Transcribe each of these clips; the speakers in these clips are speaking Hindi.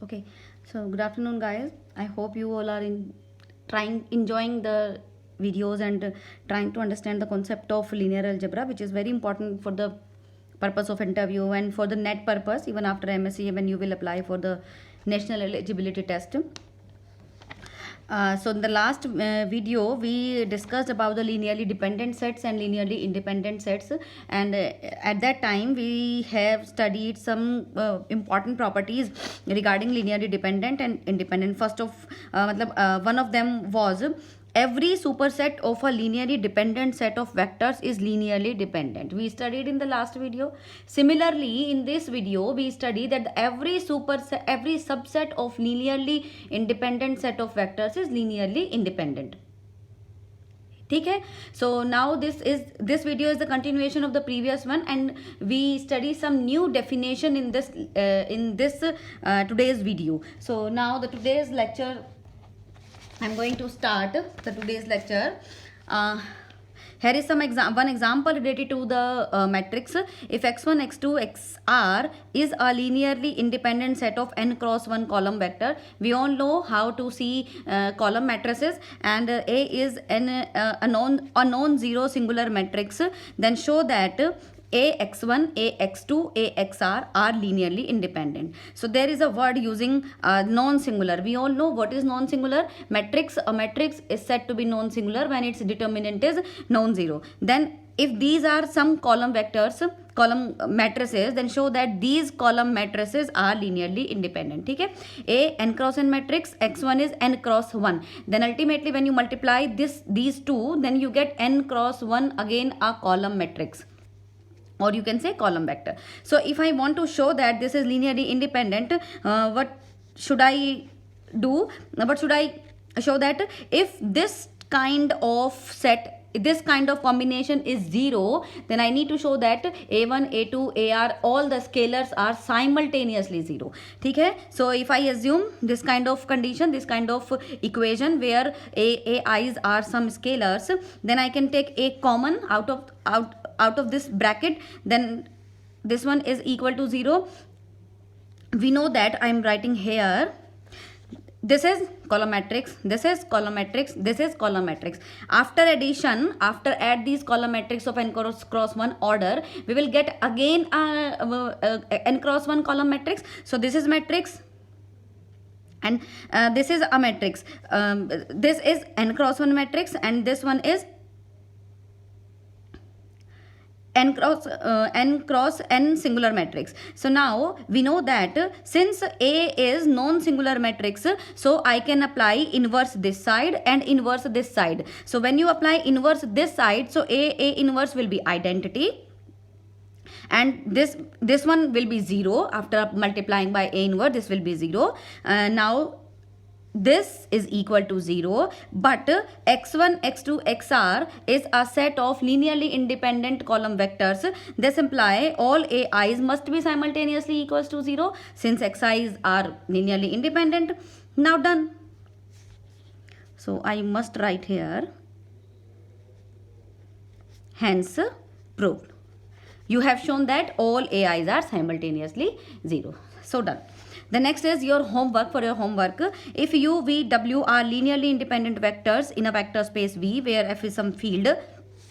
Okay, so good afternoon, guys. I hope you all are enjoying the videos and trying to understand the concept of linear algebra, which is very important for the purpose of interview and for the net purpose, even after MSc when you will apply for the national eligibility test. So in the last video we discussed about the linearly dependent sets and linearly independent sets, and at that time we have studied some important properties regarding linearly dependent and independent. First of one of them was every superset of a linearly dependent set of vectors is linearly dependent. We studied in the last video. Similarly, in this video we study that every subset of linearly independent set of vectors is linearly independent. ठीक है. So now this video is the continuation of the previous one, and we study some new definition in this today's video. So now the today's lecture, I'm going to start the today's lecture. Here is one example related to the matrix. If x1, x2, xr is a linearly independent set of n cross 1 column vector. We all know how to see column matrices, and A is a non-zero singular matrix. Then show that AX1, AX2, AXR are linearly independent. So there is a word using non-singular. We all know what is non-singular. A matrix is said to be non-singular when its determinant is non-zero. Then if these are some column matrices, then show that these column matrices are linearly independent. Okay? A n cross n matrix, x1 is n cross 1. Then ultimately when you multiply these two, then you get n cross 1 again a column matrix, or you can say column vector. So if I want to show that this is linearly independent, what should I do? What should I show? That if this kind of combination is 0, then I need to show that a1, a2, ar, all the scalars are simultaneously 0. Okay? So if I assume this kind of condition, this kind of equation where ai's are some scalars, then I can take a common out of this bracket, then this one is equal to 0. We know that I am writing here, this is column matrix, this is column matrix, this is column matrix. After addition, after add these column matrix of n cross 1 order, we will get again n cross 1 column matrix. So this is matrix, and this is a matrix. This is n cross 1 matrix, and this one is n cross n singular matrix. So now we know that since A is non-singular matrix, so I can apply inverse this side and inverse this side. So when you apply inverse this side, so A inverse will be identity, and this one will be 0. After multiplying by A inverse, this will be 0. Now this is equal to 0, but x1, x2, xr is a set of linearly independent column vectors. This imply all ai's must be simultaneously equals to 0 since xi's are linearly independent. Now done. So I must write here, hence proved. You have shown that all ai's are simultaneously 0. So done. The next is your homework. For your homework, if u, v, w are linearly independent vectors in a vector space V, where f is some field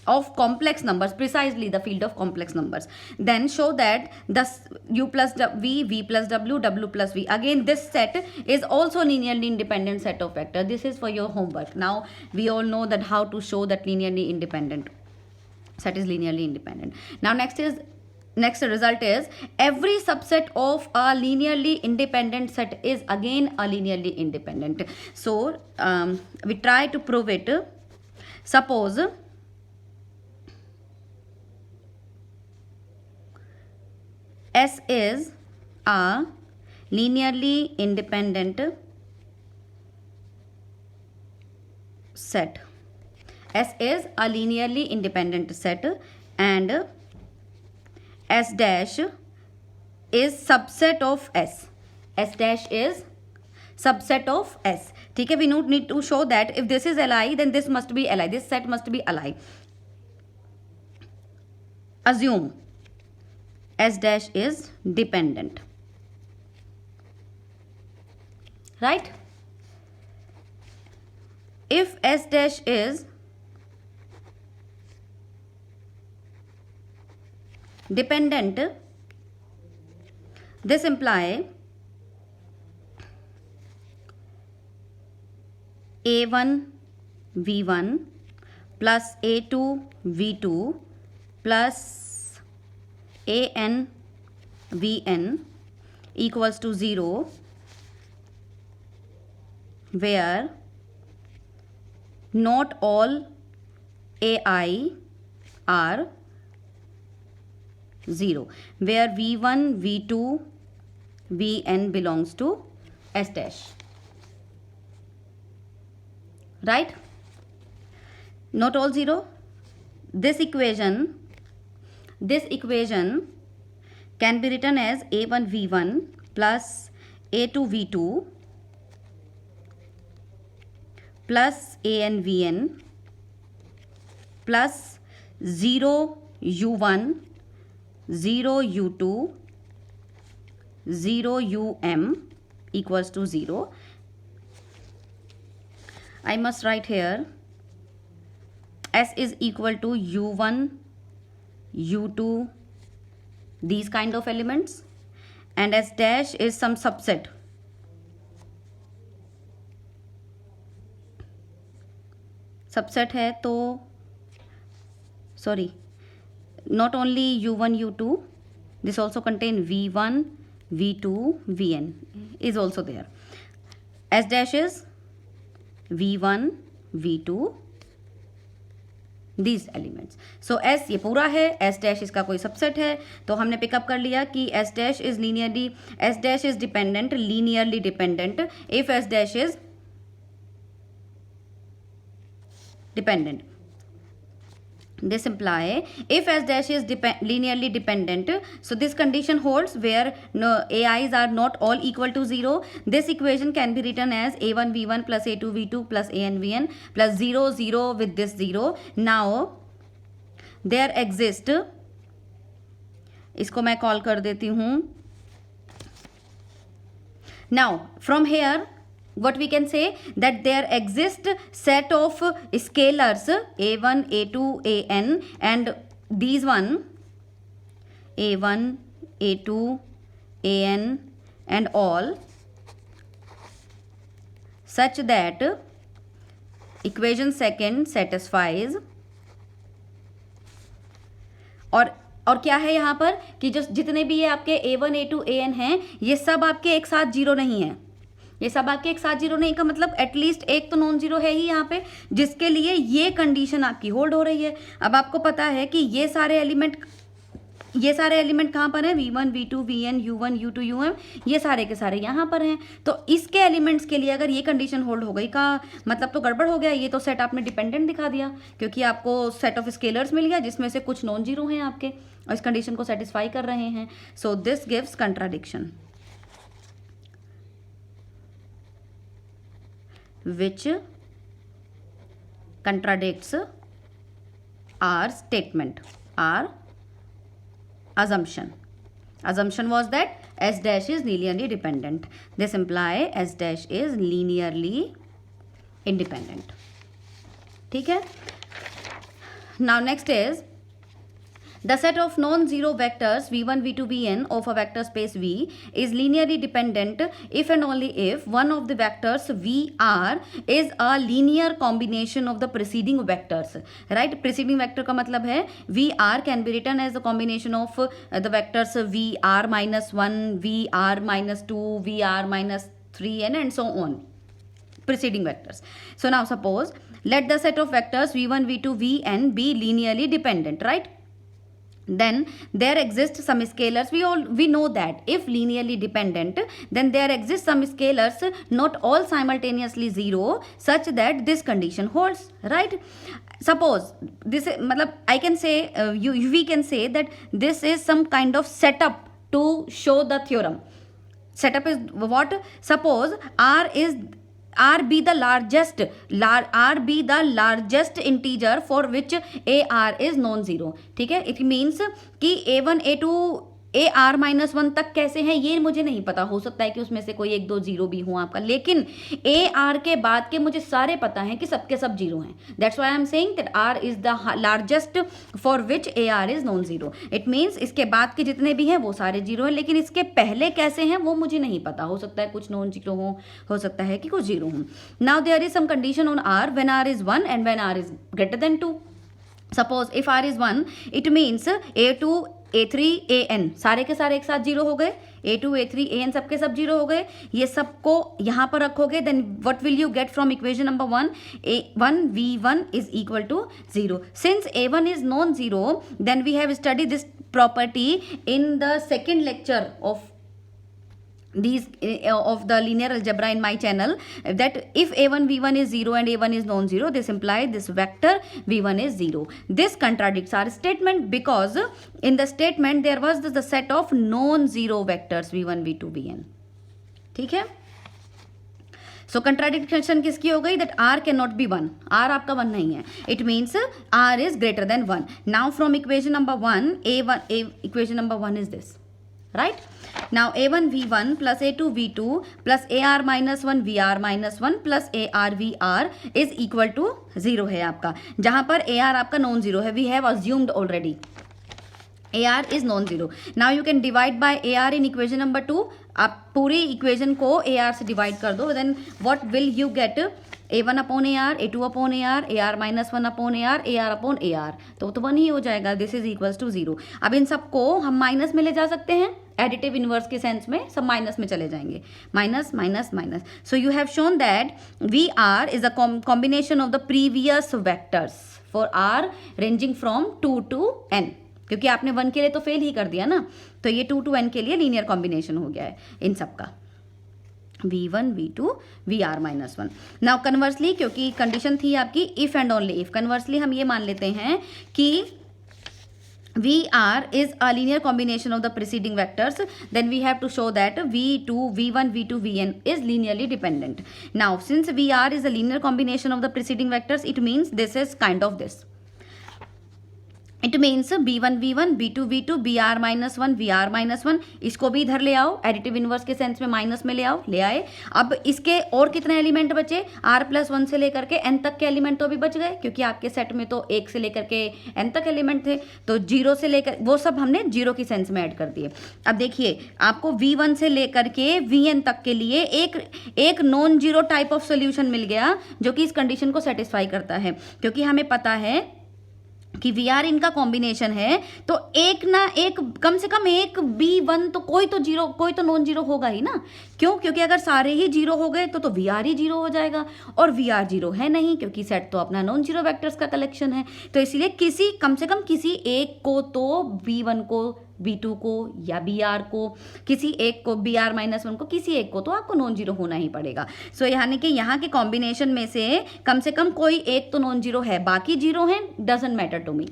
of complex numbers, precisely the field of complex numbers, then show that the u plus v, v plus w, w plus v, again this set is also linearly independent set of vector. This is for your homework. Now we all know that how to show that linearly independent set is linearly independent. Now next result is every subset of a linearly independent set is again a linearly independent. So we try to prove it. Suppose S is a linearly independent set. S is a linearly independent set, and S dash is subset of S. S dash is subset of S. Okay, we need to show that if this is Li, then this must be Li. This set must be Li. Assume S dash is dependent. right? If S dash is dependent, this imply A1 V1 plus A2 V2 plus AN Vn equals to 0, where not all AI are 0, where V1, V2, Vn belongs to S dash, right? Not all 0. This equation can be written as A1 V1 plus A2 V2 plus AN Vn plus 0 U1 0 U2 0 Um equals to 0. I must write here S is equal to U1 U2, these kind of elements, and S dash is some subset. Subset है तो sorry, not only U1 U2, this also contain V1 V2 Vn is also there. S dash is V1 V2 these elements. So S ये पूरा है, S dash इसका कोई सबसेट है, तो हमने पिकअप कर लिया कि S dash is dependent, linearly dependent if S dash is dependent. This imply if S dash is linearly dependent, so this condition holds where no AIs are not all equal to 0. This equation can be written as A1 V1 plus A2 V2 plus AN Vn plus 0 0 with this 0. Now there exist, इसको मैं कॉल कर देती हूँ. Now from here what we can say that there exist set of scalars A1 A2 AN and these one A1 A2 AN and all such that equation second satisfies. और क्या है यहाँ पर कि जो जितने भी ये आपके A1 A2 AN हैं ये सब आपके एक साथ जीरो नहीं है, ये सब आपके एक साथ जीरो नहीं का मतलब एटलीस्ट एक तो नॉन जीरो है ही यहाँ पे, जिसके लिए ये कंडीशन आपकी होल्ड हो रही है. अब आपको पता है कि ये सारे एलिमेंट कहाँ पर हैं, V1 V2 Vn U1 U2 Um, ये सारे के सारे यहाँ पर हैं. तो इसके एलिमेंट्स के लिए अगर ये कंडीशन होल्ड हो गई का मतलब तो गड़बड़ हो गया. ये तो सेट आपने डिपेंडेंट दिखा दिया क्योंकि आपको सेट ऑफ स्केलर्स मिल गया जिसमें से कुछ नॉन जीरो हैं आपके और इस कंडीशन को सेटिस्फाई कर रहे हैं. So this gives contradiction which contradicts our statement, our assumption. Assumption was that S dash is linearly dependent. This implies S dash is linearly independent. ठीक है. Now next is the set of non-zero vectors v1 v2 vn of a vector space V is linearly dependent if and only if one of the vectors vr is a linear combination of the preceding vectors. Right? Preceding vector का मतलब है vr can be written as the combination of the vectors vr minus 1, vr minus 2, vr minus 3 and so on. Preceding vectors. So now suppose let the set of vectors v1 v2 vn be linearly dependent, right? Then there exists some scalars. We know that if linearly dependent, then there exists some scalars not all simultaneously 0 such that this condition holds, right? Suppose this matlab I can say we can say that this is some kind of setup to show the theorem. Setup is what? Suppose R be the largest integer for which AR is non-zero. ठीक है. It means कि A1 A2 ए आर -1 तक कैसे हैं ये मुझे नहीं पता, हो सकता है कि उसमें से कोई 1 2 जीरो भी हो आपका, लेकिन ए आर के बाद के मुझे सारे पता हैं कि सबके सब जीरो हैं. That's why I am saying that r is the largest for which a r is non zero. It means इसके बाद के जितने भी हैं वो सारे जीरो हैं, लेकिन इसके पहले कैसे हैं वो मुझे नहीं पता, हो सकता है कुछ नॉन जीरो हो सकता है कि कुछ जीरो हो. Now there is some condition on r when r is 1 and when r is greater than 2. Suppose if r is 1 it means A2 A3 AN सारे के सारे एक साथ जीरो हो गए, A2 A3 AN सबके सब जीरो हो गए. ये सबको यहां पर रखोगे, then what will you get from equation number 1? A1 V1 is equal to 0. Since A1 is non zero, then we have study this property in the second lecture of these of the linear algebra in my channel, that if A1 V1 is 0 and A1 is non-zero, this implies this vector V1 is 0. This contradicts our statement because in the statement there was the set of non-zero vectors V1 V2 Vn. ठीक है, सो कंट्राडिक्शन किसकी हो गई? That r can not be 1. R आपका 1 नहीं है. It means r is greater than 1. Now from equation number 1 equation number 1 is this, right? Now A1 V1 plus A2 V2 plus AR -1 VR -1 plus AR VR is equal to 0 है आपका, जहां पर AR आपका नॉन जीरो है. We have assumed already AR is non-zero. Now you can divide by AR in equation number 2. आप पूरी इक्वेशन को AR से डिवाइड कर दो, then what will you get? A1 upon AR, A2 upon AR, AR -1 upon AR, AR upon AR. तो 1 ही हो जाएगा. This is equals to 0. अब इन सबको हम माइनस में ले जा सकते हैं, एडिटिव इनवर्स के सेंस में सब माइनस में चले जाएंगे. Minus minus minus. So you have shown that VR is a combination of the previous vectors for R ranging from 2 to n. क्योंकि आपने 1 के लिए तो फेल ही कर दिया ना, तो ये 2 to n के लिए लीनियर कॉम्बिनेशन हो गया है इन सबका. V1 V2 VR -1. Now conversely, क्योंकि कंडीशन थी आपकी if and only if, conversely हम ये मान लेते हैं कि VR is a linear combination of the preceding vectors, then we have to show that V2 V1 V2 Vn is linearly dependent. Now since VR is a linear combination of the preceding vectors, it means this is kind of this. It means B1 V1 B2 V2 BR -1 VR -1. इसको भी इधर ले आओ, एडिटिव इनवर्स के सेंस में माइनस में ले आओ, ले आए. अब इसके और कितने एलिमेंट बचे? R+1 से लेकर के n तक के एलिमेंट तो भी बच गए, क्योंकि आपके सेट में तो 1 से लेकर के n तक एलिमेंट थे, तो 0 से लेकर वो सब हमने 0 की सेंस में ऐड कर दिए. अब देखिए आपको V1 से लेकर के Vn तक के लिए एक non zero type of solution मिल गया, जो कि इस कंडीशन को सेटिस्फाई करता है. क्योंकि हमें पता है कि VR इनका कॉम्बिनेशन है, तो एक ना एक कम से कम एक B1 तो कोई तो नॉन जीरो होगा ही ना. क्यों? क्योंकि अगर सारे ही जीरो हो गए तो VR ही जीरो हो जाएगा, और VR जीरो है नहीं, क्योंकि सेट तो अपना नॉन जीरो वेक्टर्स का कलेक्शन है. तो इसीलिए कम से कम किसी एक को तो B1 को B2 को या BR को, किसी एक को BR -1 को, किसी एक को तो आपको नॉन जीरो होना ही पड़ेगा. सो यानी कि यहाँ के कॉम्बिनेशन में से कम कोई एक तो नॉन जीरो है, बाकी जीरो है, doesn't matter to me.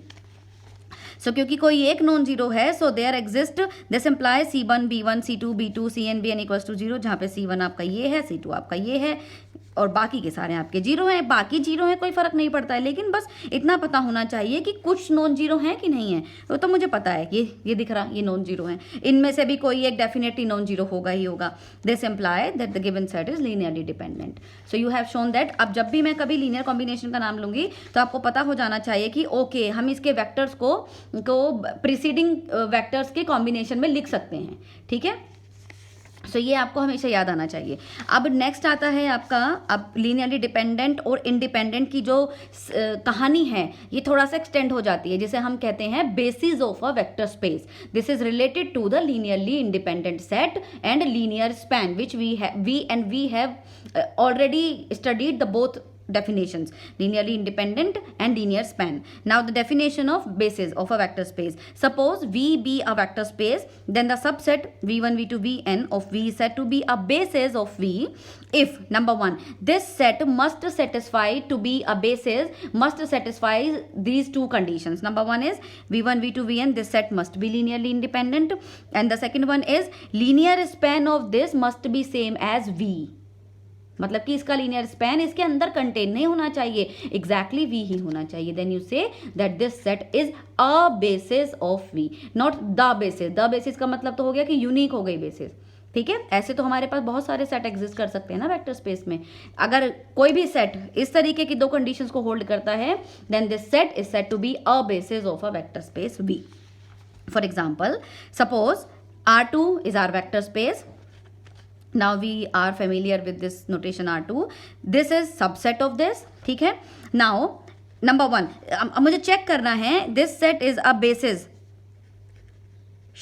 So क्योंकि कोई एक नॉन जीरो है, so there exist this implies C1 B1 C2 B2 Cn Bn equals to 0, जहाँ पे C1 आपका ये है, C2 आपका ये है, और बाकी के सारे आपके जीरो हैं. बाकी जीरो हैं, कोई फर्क नहीं पड़ता है, लेकिन बस इतना पता होना चाहिए कि कुछ नॉन जीरो हैं कि नहीं है. वो तो मुझे पता है, ये दिख रहा, ये नॉन जीरो हैं. इनमें से भी कोई एक डेफिनेटली नॉन जीरो होगा ही होगा. This imply that the given set is linearly dependent. So you have shown that. अब जब भी मैं कभी लीनियर कॉम्बिनेशन का नाम लूंगी तो आपको पता हो जाना चाहिए कि ओके हम इसके वेक्टर्स को प्रीसीडिंग वेक्टर्स के कॉम्बिनेशन में लिख सकते हैं. ठीक है, सो ये आपको हमेशा याद आना चाहिए. अब नेक्स्ट आता है आपका, अब लीनियरली डिपेंडेंट और इंडिपेंडेंट की जो कहानी है ये थोड़ा सा एक्सटेंड हो जाती है, जिसे हम कहते हैं basis of a vector space. This is related to the linearly independent set and linear span, which we have already studied the both definitions, linearly independent and linear span. Now the definition of basis of a vector space. Suppose V be a vector space, then the subset V1 V2 Vn of V is said to be a basis of V if number 1 this set must satisfy to be a basis, must satisfy these two conditions. Number 1 is V1 V2 Vn, this set must be linearly independent, and the second one is linear span of this must be same as V. मतलब कि इसका लीनियर स्पैन इसके अंदर कंटेन नहीं होना चाहिए, एग्जैक्टली वी ही होना चाहिए। Then you say that this set is a basis of V, not the basis. The basis का मतलब तो हो गया कि यूनिक हो गई बेसिस, ठीक है। ऐसे तो हमारे पास बहुत सारे सेट एग्जिस्ट कर सकते हैं ना वेक्टर स्पेस में। अगर कोई भी सेट इस तरीके की दो कंडीशंस को होल्ड करता है, then this set is said to be a basis of a vector space V. For example, suppose R2 is our vector space. Now we are familiar with this notation R2. This is subset of this, ठीक है। Now number 1, मुझे चेक करना है this set is a basis,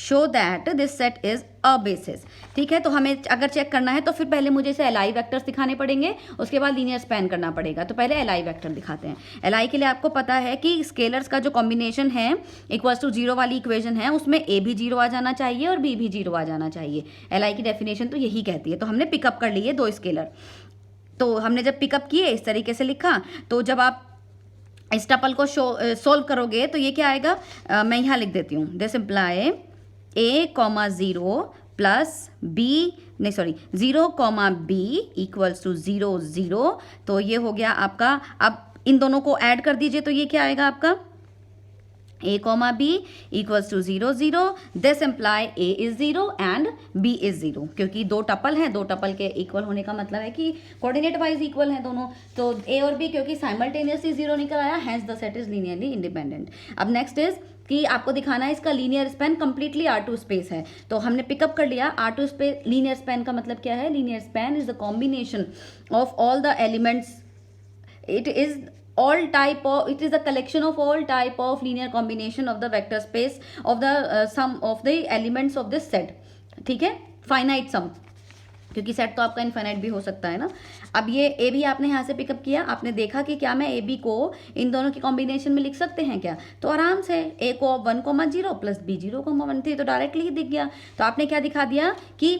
show that this set is a basis, ठीक है। तो हमें अगर चेक करना है तो फिर पहले मुझे इसे Li वेक्टर्स दिखाने पड़ेंगे, उसके बाद लीनियर स्पैन करना पड़ेगा। तो पहले Li वेक्टर दिखाते हैं। Li के लिए आपको पता है कि स्केलर्स का जो कॉम्बिनेशन है इक्वल्स टू 0 वाली इक्वेशन है, उसमें A भी 0 आ जाना चाहिए और B भी 0 आ जाना चाहिए। Li की डेफिनेशन तो यही कहती है। तो हमने पिकअप कर लिए दो स्केलर। तो हमने जब पिकअप किए इस तरीके से लिखा, तो जब आप इस टपल को सोल्व करोगे तो ये क्या आएगा, मैं यहाँ लिख देती हूँ। This imply A,0 plus b, नहीं सॉरी 0,b इक्वल्स टू 0 0। तो ये हो गया आपका। अब इन दोनों को ऐड कर दीजिए तो ये क्या आएगा आपका, A,B equals to 0 0। This imply A is 0 and B is 0, क्योंकि दो टपल हैं, दो टपल के इक्वल होने का मतलब है कि कोऑर्डिनेट वाइज इक्वल हैं दोनों। तो A और B क्योंकि साइमल्टेनियसली 0 निकल आया, hence the set is linearly independent. अब नेक्स्ट इज कि आपको दिखाना है इसका linear span completely R2 space है। तो हमने पिकअप कर लिया R2 स्पेस। लीनियर स्पैन का मतलब क्या है, linear span is the combination of all the elements, it is all type of, it is a collection of all type of linear combination of the vector space of the sum of the elements of this set, ठीक है। फाइनाइट सम, क्योंकि सेट तो आपका इनफाइनाइट भी हो सकता है ना। अब ये ए भी आपने यहाँ से पिकअप किया, आपने देखा कि क्या मैं ए बी को इन दोनों की कॉम्बिनेशन में लिख सकते हैं क्या, तो आराम से ए को 1,0 प्लस बी 0,1 थी तो डायरेक्टली ही दिख गया। तो आपने क्या दिखा दिया कि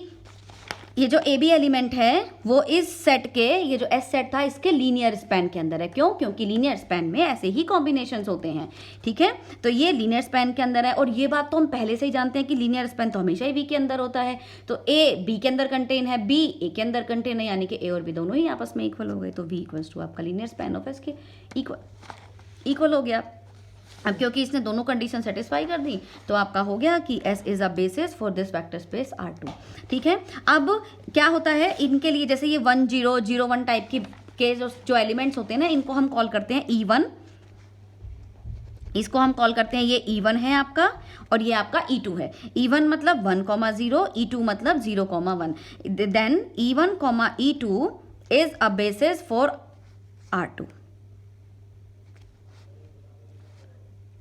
ये जो ए बी एलिमेंट है वो इस सेट के, ये जो एस सेट था इसके लीनियर स्पैन के अंदर है। क्यों, क्योंकि लीनियर स्पैन में ऐसे ही कॉम्बिनेशंस होते हैं, ठीक है। तो ये लीनियर स्पैन के अंदर है, और ये बात तो हम पहले से ही जानते हैं कि लीनियर स्पैन तो हमेशा ही वी के अंदर होता है। तो ए बी के अंदर कंटेन है, बी ए के अंदर कंटेन है, यानी कि ए और बी दोनों ही आपस में इक्वल हो गए। तो वी इक्वल्स टू आपका लीनियर स्पैन ऑफ एस के इक्वल हो गया। अब क्योंकि इसने दोनों कंडीशन सेटिस्फाई कर दी तो आपका हो गया कि S is a basis for this vector space R2, ठीक है। अब क्या होता है इनके लिए, जैसे ये 1 0 0 1 टाइप के जो एलिमेंट्स होते हैं ना, इनको हम कॉल करते हैं E1, इसको हम कॉल करते हैं, ये E1 है आपका और ये आपका E2 है। E1 मतलब 1,0, E2 मतलब 0,1। Then E1, E2 is a basis for R2,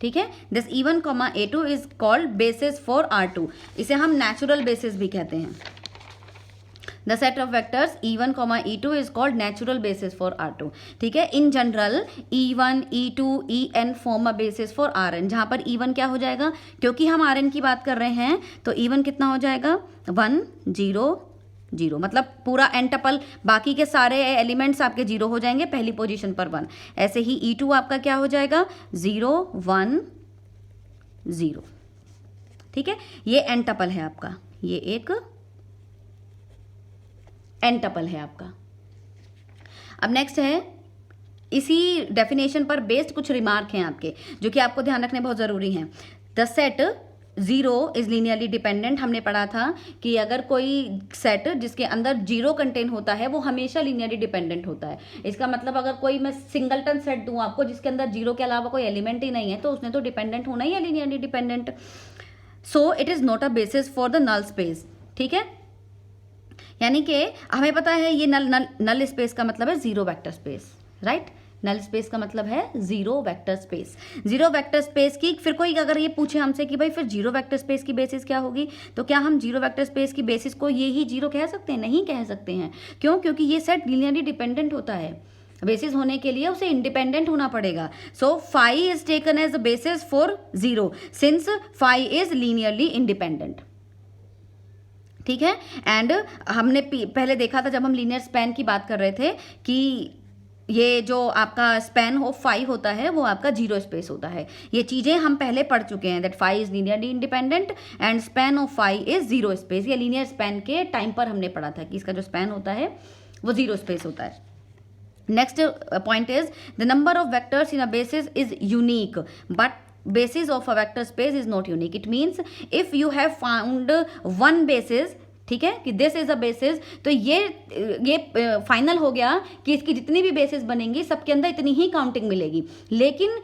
ठीक है। This E1, A2 is called basis for R2। इसे हम नेचुरल बेसिस भी कहते हैं। The set of vectors E1, E2 is called natural basis for R2, ठीक है। In general E1, E2, En form a basis for Rn, जहां पर E1 क्या हो जाएगा, क्योंकि हम Rn की बात कर रहे हैं तो E1 कितना हो जाएगा 1 0 0, मतलब पूरा एन टपल, बाकी के सारे एलिमेंट्स आपके 0 हो जाएंगे, पहली पोजीशन पर 1। ऐसे ही E2 आपका क्या हो जाएगा 0 1 0, ठीक है। ये एन टपल है आपका, ये एक एन टपल है आपका। अब नेक्स्ट है, इसी डेफिनेशन पर बेस्ड कुछ रिमार्क हैं आपके जो कि आपको ध्यान रखने बहुत ज़रूरी हैं। The set 0 is linearly dependent, हमने पढ़ा था कि अगर कोई सेट जिसके अंदर 0 कंटेन होता है वो हमेशा लीनियरली डिपेंडेंट होता है। इसका मतलब अगर कोई मैं सिंगलटन सेट दूं आपको जिसके अंदर 0 के अलावा कोई एलिमेंट ही नहीं है तो उसने तो डिपेंडेंट होना ही है, linearly dependent. So it is not a basis for the null space, ठीक है। यानी कि हमें पता है ये नल स्पेस का मतलब है 0 vector space, right. Null space का मतलब है 0 वेक्टर स्पेस। 0 वेक्टर स्पेस की फिर कोई अगर ये पूछे हमसे कि भाई फिर 0 वेक्टर स्पेस की बेसिस क्या होगी, तो क्या हम 0 वेक्टर स्पेस की बेसिस को ये ही 0 कह सकते हैं? नहीं कह सकते हैं। क्यों? क्योंकि ये सेट लीनियरली डिपेंडेंट होता है। बेसिस होने के लिए उसे इंडिपेंडेंट होना पड़ेगा। So phi is taken as the basis for 0 since phi is linearly independent, ठीक है। एंड हमने पहले देखा था जब हम लीनियर स्पैन की बात कर रहे थे कि ये जो आपका स्पैन ऑफ फाई होता है वो आपका 0 स्पेस होता है। ये चीजें हम पहले पढ़ चुके हैं, that phi is linearly independent and span of phi is 0 space. ये लीनियर स्पैन के टाइम पर हमने पढ़ा था कि इसका जो स्पैन होता है वो जीरो स्पेस होता है। Next point is the number of vectors in a basis is unique but basis of a vector space is not unique. It means if you have found one basis, ठीक है, कि दिस इज अ बेसिस, तो ये फाइनल हो गया कि इसकी जितनी भी बेसिस बनेंगी सबके अंदर इतनी ही काउंटिंग मिलेगी, लेकिन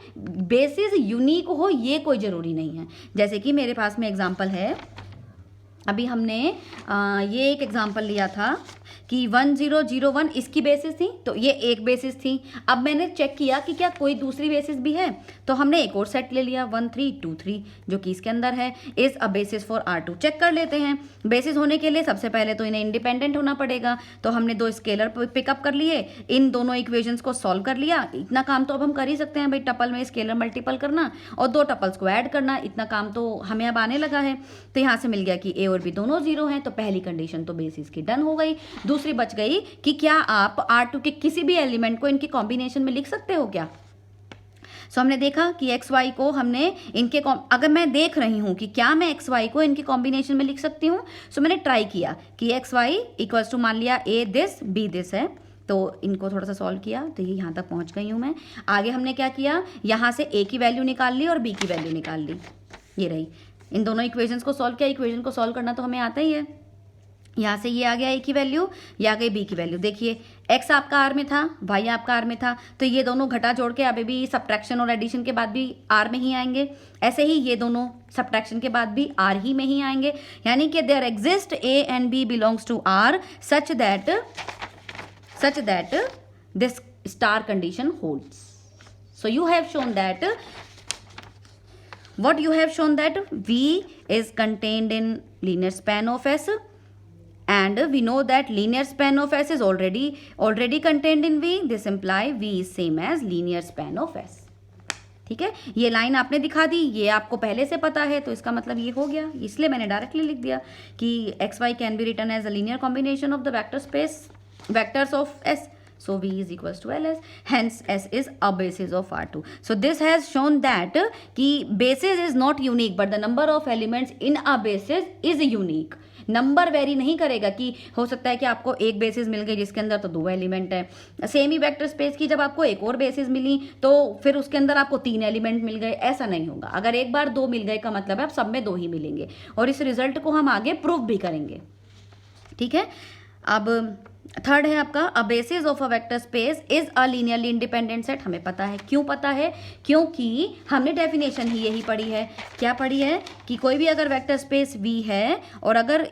बेसिस यूनिक हो ये कोई ज़रूरी नहीं है। जैसे कि मेरे पास में एग्जांपल है, अभी हमने ये एक एग्जांपल लिया था कि 1001 इसकी बेसिस थी, तो ये एक बेसिस थी। अब मैंने चेक किया कि क्या कोई दूसरी बेसिस भी है, तो हमने एक और सेट ले लिया 1323 जो कि इसके अंदर है, is a basis for R2। चेक कर लेते हैं। बेसिस होने के लिए सबसे पहले तो इन्हें इंडिपेंडेंट होना पड़ेगा, तो हमने दो स्केलर पिकअप कर लिए, इन दोनों इक्वेशंस को सॉल्व कर लिया। इतना काम तो अब हम कर ही सकते हैं भाई, टपल में स्केलर मल्टीपल करना और दो टपल्स को ऐड करना, इतना काम तो हमें अब आने लगा है। तो यहाँ से मिल गया कि ए और बी दोनों जीरो हैं, तो पहली कंडीशन तो बेसिस की डन हो गई। दूसरी बच गई कि क्या आप R2 के किसी भी एलिमेंट को इनके कॉम्बिनेशन में लिख सकते हो क्या। सो हमने देखा कि एक्स वाई को हमने इनके अगर मैं देख रही हूं कि क्या मैं एक्स वाई को इनके कॉम्बिनेशन में लिख सकती हूं, सो मैंने ट्राई किया कि एक्स वाई इक्वल्स टू मान लिया ए दिस बी दिस है, तो इनको थोड़ा सा सॉल्व किया, तो ये यहाँ तक पहुँच गई हूँ मैं। आगे हमने क्या किया, यहाँ से ए की वैल्यू निकाल ली और बी की वैल्यू निकाल ली, ये रही। इन दोनों इक्वेशंस को सॉल्व किया, इक्वेशन को सॉल्व करना तो हमें आता ही है। यहाँ से ये आ गया ए की वैल्यू, ये आ गई बी की वैल्यू। देखिए एक्स आपका आर में था, वाई आपका आर में था, तो ये दोनों घटा जोड़ के अभी भी सब्ट्रैक्शन और एडिशन के बाद भी आर में ही आएंगे। ऐसे ही ये दोनों सब्ट्रैक्शन के बाद भी आर ही में ही आएंगे, यानी कि there exist a and b belongs to R such that this star condition holds. So you have shown that what you have shown that V is contained in linear span of S, and we know that linear span of S is already contained in V. This imply V is same as linear span of S. ठीक है, ये लाइन आपने दिखा दी, ये आपको पहले से पता है, तो इसका मतलब ये हो गया, इसलिए मैंने डायरेक्टली लिख दिया कि x y can be written as a linear combination of the vector space vectors of S. So V is equals to LS, hence S is a basis of R2. So this has shown that कि basis is not unique but the number of elements in a basis is unique. Number very नहीं करेगा कि हो सकता है कि आपको एक बेसिस मिल गई जिसके अंदर तो दो एलिमेंट है, सेम ही वेक्टर स्पेस की जब आपको एक और बेसिस मिली तो फिर उसके अंदर आपको तीन एलिमेंट मिल गए, ऐसा नहीं होगा। अगर एक बार दो मिल गए का मतलब है आप सब में दो ही मिलेंगे, और इस रिजल्ट को हम आगे प्रूव भी करेंगे। ठीक है, अब थर्ड है आपका अ basis of a vector space is a linearly independent set. हमें पता है, क्यों पता है, क्योंकि हमने डेफिनेशन ही यही पढ़ी है। क्या पढ़ी है कि कोई भी अगर वेक्टर स्पेस V है और अगर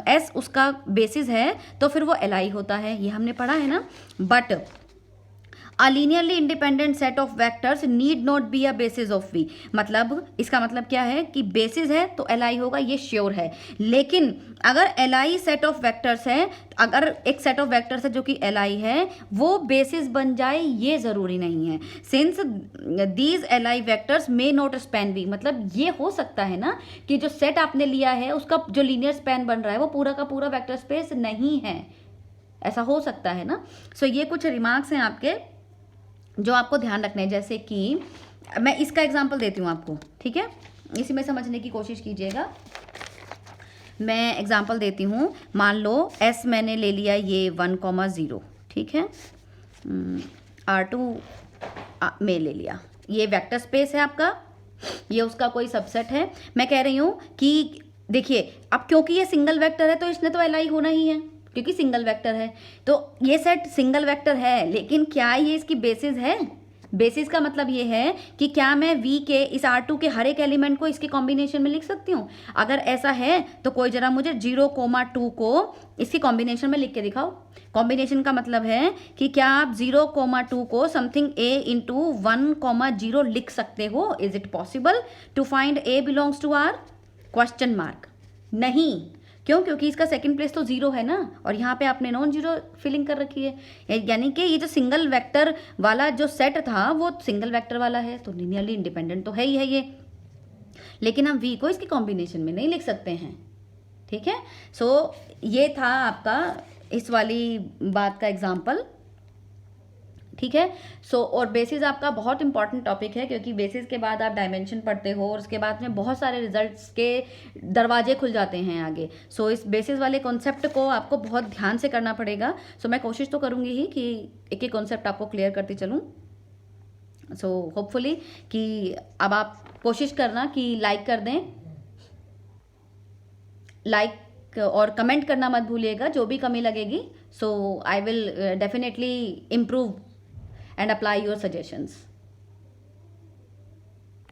S उसका बेसिस है तो फिर वो Li होता है, ये हमने पढ़ा है ना। But A linearly independent set of vectors need not be a basis of V. मतलब इसका मतलब क्या है कि बेसिस है तो Li होगा, ये श्योर है। लेकिन अगर Li सेट ऑफ वेक्टर्स है, अगर एक सेट ऑफ वेक्टर्स है जो कि Li है, वो बेसिस बन जाए ये ज़रूरी नहीं है। Since these Li vectors may not span V, मतलब ये हो सकता है ना कि जो सेट आपने लिया है उसका जो लीनियर स्पैन बन रहा है वो पूरा का पूरा वेक्टर स्पेस नहीं है, ऐसा हो सकता है ना। सो ये कुछ रिमार्क्स हैं आपके जो आपको ध्यान रखने हैं। जैसे कि मैं इसका एग्जांपल देती हूँ आपको, ठीक है, इसी में समझने की कोशिश कीजिएगा। मैं एग्जांपल देती हूँ, मान लो S मैंने ले लिया ये 1,0, ठीक है, R2 में ले लिया, ये वेक्टर स्पेस है आपका, ये उसका कोई सबसेट है। मैं कह रही हूँ कि देखिए अब क्योंकि ये सिंगल वेक्टर है तो इसने तो Li होना ही है, क्योंकि सिंगल वेक्टर है, तो ये सेट सिंगल वेक्टर है। लेकिन क्या ये इसकी बेसिस है? बेसिस का मतलब ये है कि क्या मैं V के इस R2 के हर एक एलिमेंट को इसके कॉम्बिनेशन में लिख सकती हूँ? अगर ऐसा है तो कोई जरा मुझे 0,2 को इसकी कॉम्बिनेशन में लिख के दिखाओ। कॉम्बिनेशन का मतलब है कि क्या आप 0,2 को समथिंग A इंटू 1,0 लिख सकते हो? Is it possible to find A belongs to R? Question mark. नहीं, क्यों? क्योंकि इसका सेकंड प्लेस तो जीरो है ना, और यहाँ पे आपने नॉन जीरो फिलिंग कर रखी है, यानी कि ये जो सिंगल वेक्टर वाला जो सेट था वो सिंगल वेक्टर वाला है, तो लीनियरली इंडिपेंडेंट तो है ही है ये। लेकिन हम V को इसके कॉम्बिनेशन में नहीं लिख सकते हैं, ठीक है। सो ये था आपका इस वाली बात का एग्जाम्पल ठीक है। सो और बेसिस आपका बहुत इंपॉर्टेंट टॉपिक है, क्योंकि बेसिस के बाद आप डायमेंशन पढ़ते हो और उसके बाद में बहुत सारे रिजल्ट्स के दरवाजे खुल जाते हैं आगे। सो इस बेसिस वाले कॉन्सेप्ट को आपको बहुत ध्यान से करना पड़ेगा। सो मैं कोशिश तो करूँगी ही कि एक एक कॉन्सेप्ट आपको क्लियर करती चलूँ। सो होपफुली कि अब आप कोशिश करना कि लाइक कर दें, लाइक और कमेंट करना मत भूलिएगा जो भी कमी लगेगी। So I will definitely improve and apply your suggestions.